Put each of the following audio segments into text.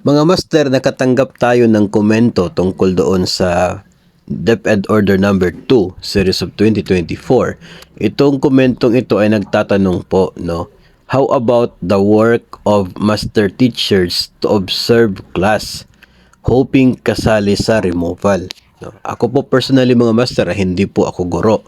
Mga master, nakatanggap tayo ng komento tungkol doon sa DepEd Order number 2, Series of 2024. Itong komentong ito ay nagtatanong po, no? How about the work of master teachers to observe class, hoping kasali sa removal? No? Ako po personally mga master, hindi po ako guro.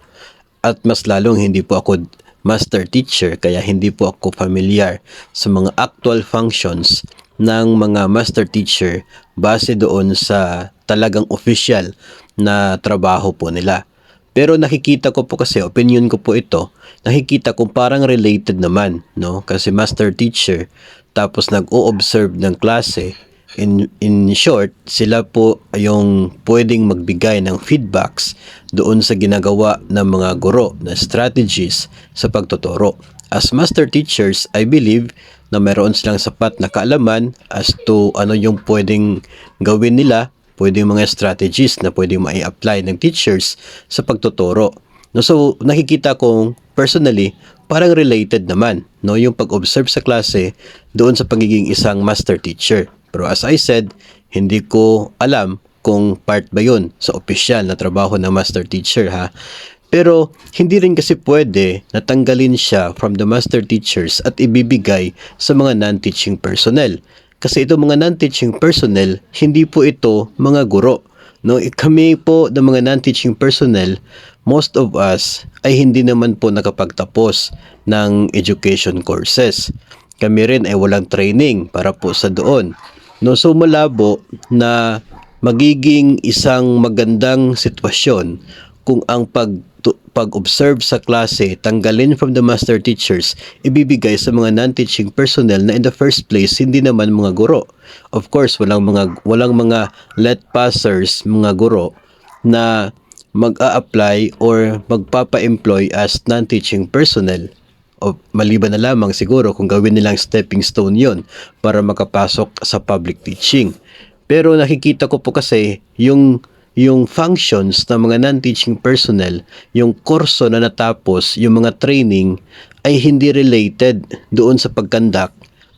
At mas lalong hindi po ako master teacher, kaya hindi po ako familiar sa mga actual functions ng mga master teacher base doon sa talagang official na trabaho po nila. Pero nakikita ko po kasi, opinion ko po ito, nakikita ko parang related naman, no? Kasi master teacher, tapos nag-o-observe ng klase. In short, sila po yung pwedeng magbigay ng feedbacks doon sa ginagawa ng mga guro na strategies sa pagtuturo. As master teachers, I believe na mayroon silang sapat na kaalaman as to ano yung pwedeng gawin nila, pwedeng mga strategies na pwedeng mai-apply ng teachers sa pagtuturo. No, so nakikita kong personally parang related naman, no, yung pag-observe sa klase doon sa pagiging isang master teacher. Pero as I said, hindi ko alam kung part ba yun sa opisyal na trabaho ng master teacher, ha. Pero hindi rin kasi pwede natanggalin siya from the master teachers at ibibigay sa mga non-teaching personnel. Kasi ito mga non-teaching personnel, hindi po ito mga guro. No, kami po ng mga non-teaching personnel, most of us ay hindi naman po nakapagtapos ng education courses. Kami rin ay walang training para po sa doon. No, so malabo na magiging isang magandang sitwasyon kung ang pag-observe sa klase tanggalin from the master teachers, ibibigay sa mga non-teaching personnel na in the first place hindi naman mga guro. Of course, walang mga let passers, mga guro na mag-a-apply or magpapa-employ as non-teaching personnel. O maliban na lamang siguro kung gawin nilang stepping stone yon para makapasok sa public teaching. Pero nakikita ko po kasi yung functions ng mga non-teaching personnel, yung kurso na natapos, yung mga training ay hindi related doon sa pagkandak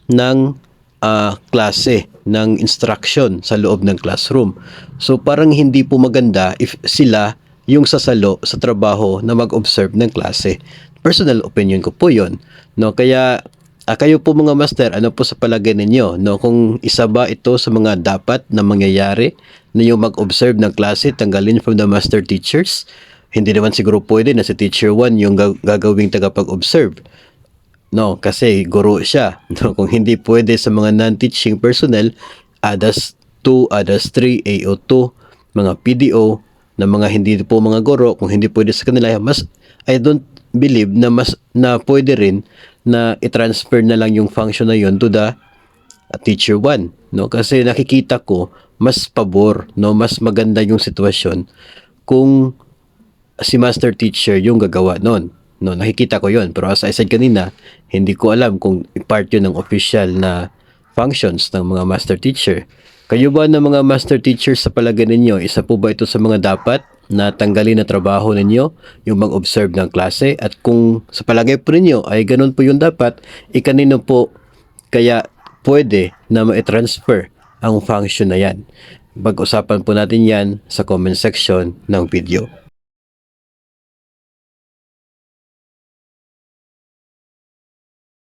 ng klase, ng instruction sa loob ng classroom. So parang hindi po maganda if sila yung sasalo sa trabaho na mag-observe ng klase. Personal opinion ko po yon, no? Kaya kayo po mga master, ano po sa palagay ninyo, no? Kung isa ba ito sa mga dapat na mangyayari na yung mag-observe ng klase tanggalin from the master teachers? Hindi naman siguro pwede na si teacher 1 yung gagawing tagapag-observe, no? Kasi guro siya, no? Kung hindi pwede sa mga non-teaching personnel, ADAS 2, ADAS 3, AO2, mga PDO na mga hindi po mga guro, kung hindi pwede sa kanila, I don't believe na pwede rin na i-transfer na lang yung function na yun to the teacher 1, no? Kasi nakikita ko mas pabor, no, mas maganda yung sitwasyon kung si master teacher yung gagawa nun, no? Nakikita ko yun, pero as I said kanina, hindi ko alam kung part yun ng official na functions ng mga master teacher. Kayo ba ng mga master teachers sa palagay ninyo, isa po ba ito sa mga dapat na tanggalin na trabaho ninyo, yung mag-observe ng klase? At kung sa palagay po ninyo ay ganun po yung dapat, ikanino po kaya pwede na ma-transfer ang function na yan? Pag-usapan po natin yan sa comment section ng video.